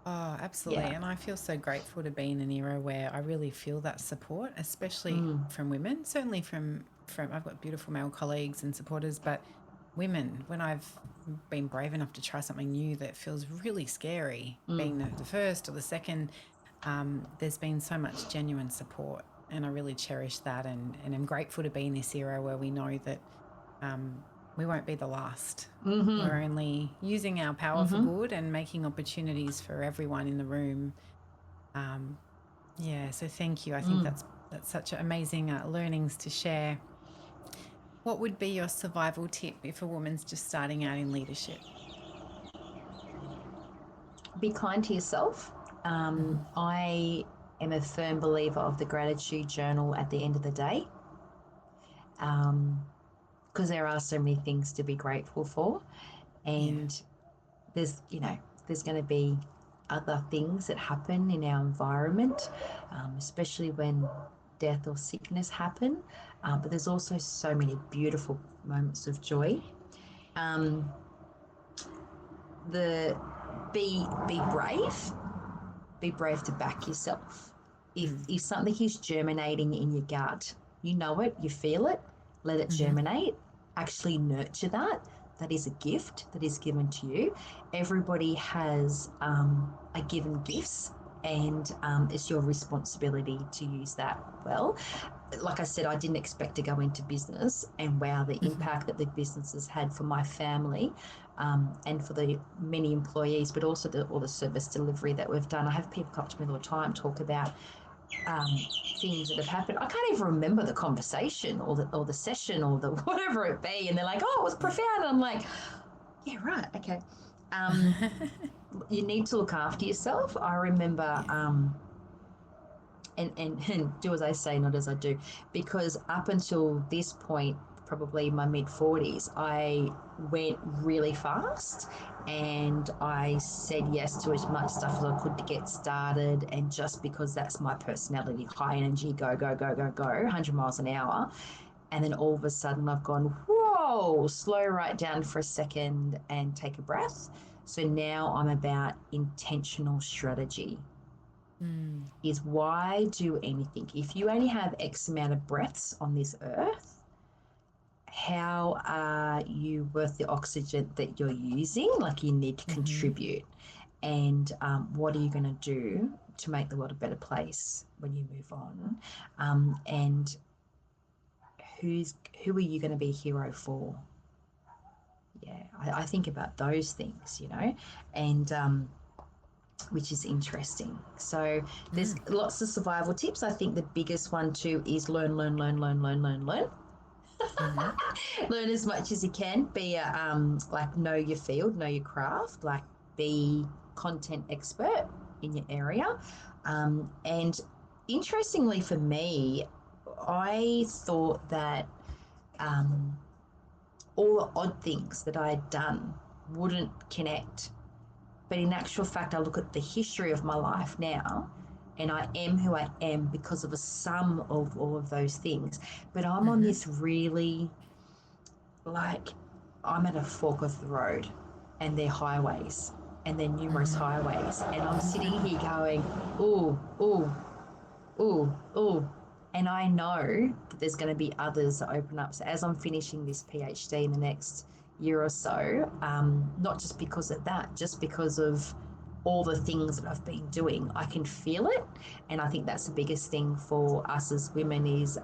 Oh, absolutely. Yeah. And I feel so grateful to be in an era where I really feel that support, especially from women, certainly from I've got beautiful male colleagues and supporters, but women, when I've been brave enough to try something new that feels really scary, being the first or the second, there's been so much genuine support, and I really cherish that, and I'm grateful to be in this era where we know that we won't be the last. We're only using our power for good and making opportunities for everyone in the room. So thank you. I think that's such amazing learnings to share. What would be your survival tip if a woman's just starting out in leadership? Be kind to yourself. I am a firm believer of the gratitude journal at the end of the day, because there are so many things to be grateful for, and there's going to be other things that happen in our environment, especially when death or sickness happen, but there's also so many beautiful moments of joy. Be brave to back yourself. If something is germinating in your gut, you know it, you feel it, let it germinate, actually nurture that. That is a gift that is given to you. Everybody has a given gifts, and it's your responsibility to use that well. Like I said, I didn't expect to go into business, and wow, the impact that the business has had for my family, and for the many employees, but also all the service delivery that we've done. I have people come up to me all the time, talk about things that have happened. I can't even remember the conversation or the session or the whatever it be, and they're like, "Oh, it was profound." And I'm like, "Yeah, right, okay." You need to look after yourself. I remember, and do as I say, not as I do, because up until this point, probably my mid-40s, I went really fast, and I said yes to as much stuff as I could to get started, and just because that's my personality, high energy, go, 100 miles an hour. And then all of a sudden I've gone, whoa, slow right down for a second and take a breath. So now I'm about intentional strategy. Is why do anything? If you only have X amount of breaths on this earth, how are you worth the oxygen that you're using? Like, you need to contribute. And what are you going to do to make the world a better place when you move on? And who are you going to be a hero for? Yeah, I think about those things, and which is interesting. So there's lots of survival tips. I think the biggest one too is learn. Learn as much as you can. Be like, know your field, know your craft, like be content expert in your area. And interestingly for me, I thought that all the odd things that I had done wouldn't connect. But in actual fact, I look at the history of my life now, and I am who I am because of a sum of all of those things. But I'm on this really, like, I'm at a fork of the road, and they're highways. and then numerous highways. And I'm sitting here going, ooh, ooh, ooh, ooh. And I know that there's going to be others that open up. So as I'm finishing this PhD in the next year or so, not just because of that, just because of all the things that I've been doing, I can feel it. And I think that's the biggest thing for us as women is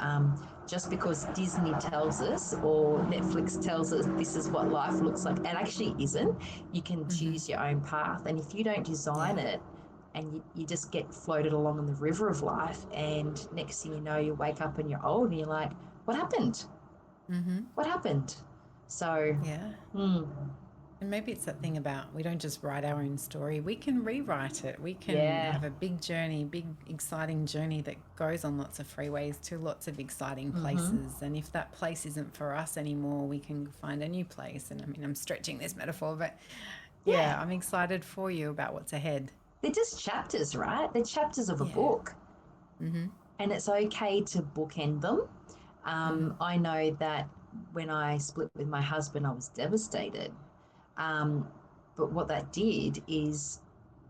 just because Disney tells us or Netflix tells us this is what life looks like, it actually isn't. You can choose your own path. And if you don't design it, and you just get floated along in the river of life, and next thing you know, you wake up and you're old and you're like, what happened? What happened? So, And maybe it's that thing about we don't just write our own story. We can rewrite it. We can have a big journey, big, exciting journey that goes on lots of freeways to lots of exciting places. And if that place isn't for us anymore, we can find a new place. And I mean, I'm stretching this metaphor, but I'm excited for you about what's ahead. They're just chapters, right? They're chapters of a book. And it's okay to bookend them. I know that when I split with my husband, I was devastated. But what that did is,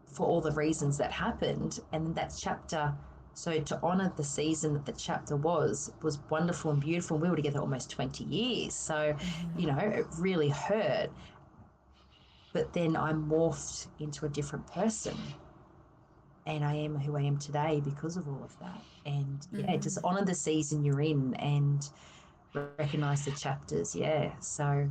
for all the reasons that happened, and that chapter, so to honour the season that the chapter was wonderful and beautiful. We were together almost 20 years. So, you know, it really hurt. But then I morphed into a different person. And I am who I am today because of all of that. And just honour the season you're in and recognise the chapters. So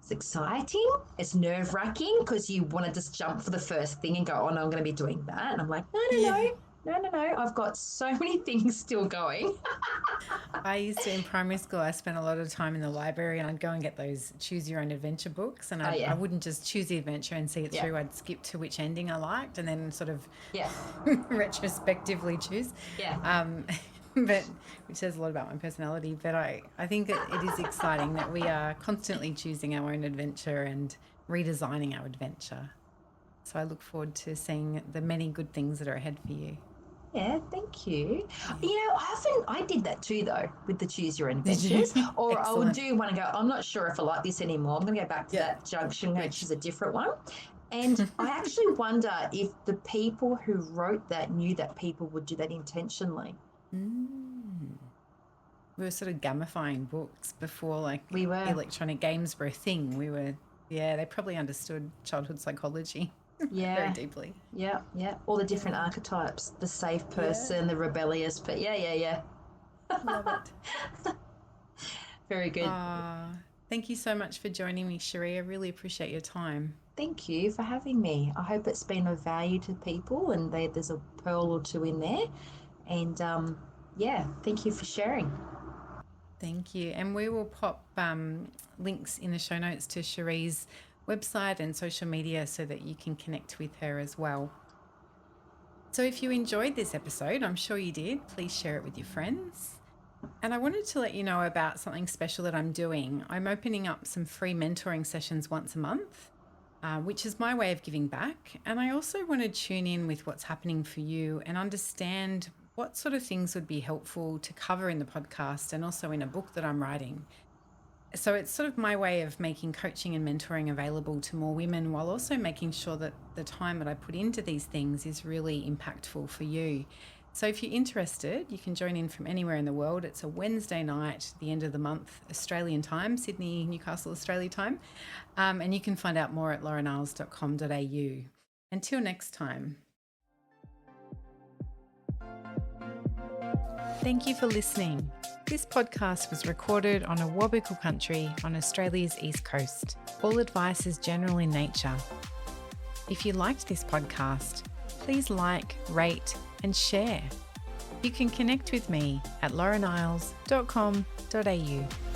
it's exciting. It's nerve-wracking because you want to just jump for the first thing and go, oh, no, I'm going to be doing that. And I'm like, no. I've got so many things still going. I used to, in primary school, I spent a lot of time in the library, and I'd go and get those choose your own adventure books, and I wouldn't just choose the adventure and see it through. I'd skip to which ending I liked and then sort of retrospectively choose. But which says a lot about my personality. But I think that it is exciting that we are constantly choosing our own adventure and redesigning our adventure. So I look forward to seeing the many good things that are ahead for you. Yeah, thank you. You know, I did that too, though, with the choose your own adventures. Or I would do one and go, I'm not sure if I like this anymore. I'm going to go back to that junction and go choose a different one. And I actually wonder if the people who wrote that knew that people would do that intentionally. We were sort of gamifying books before, we were. Electronic games were a thing. We were, they probably understood childhood psychology. Very deeply. Yeah. All the different archetypes, the safe person, the rebellious, but Love it. Very good. Thank you so much for joining me, Cherie. I really appreciate your time. Thank you for having me. I hope it's been of value to people and there's a pearl or two in there. And thank you for sharing. Thank you. And we will pop links in the show notes to Cherie's website and social media so that you can connect with her as well. So if you enjoyed this episode, I'm sure you did, please share it with your friends. And I wanted to let you know about something special that I'm doing. I'm opening up some free mentoring sessions once a month, which is my way of giving back. And I also want to tune in with what's happening for you and understand what sort of things would be helpful to cover in the podcast and also in a book that I'm writing. So it's sort of my way of making coaching and mentoring available to more women while also making sure that the time that I put into these things is really impactful for you. So if you're interested, you can join in from anywhere in the world. It's a Wednesday night, the end of the month, Australian time, Sydney, Newcastle, Australia time. And you can find out more at laureneyles.com.au. Until next time. Thank you for listening. This podcast was recorded on Awabakal country on Australia's east coast. All advice is general in nature. If you liked this podcast, please like, rate and share. You can connect with me at laureneyles.com.au.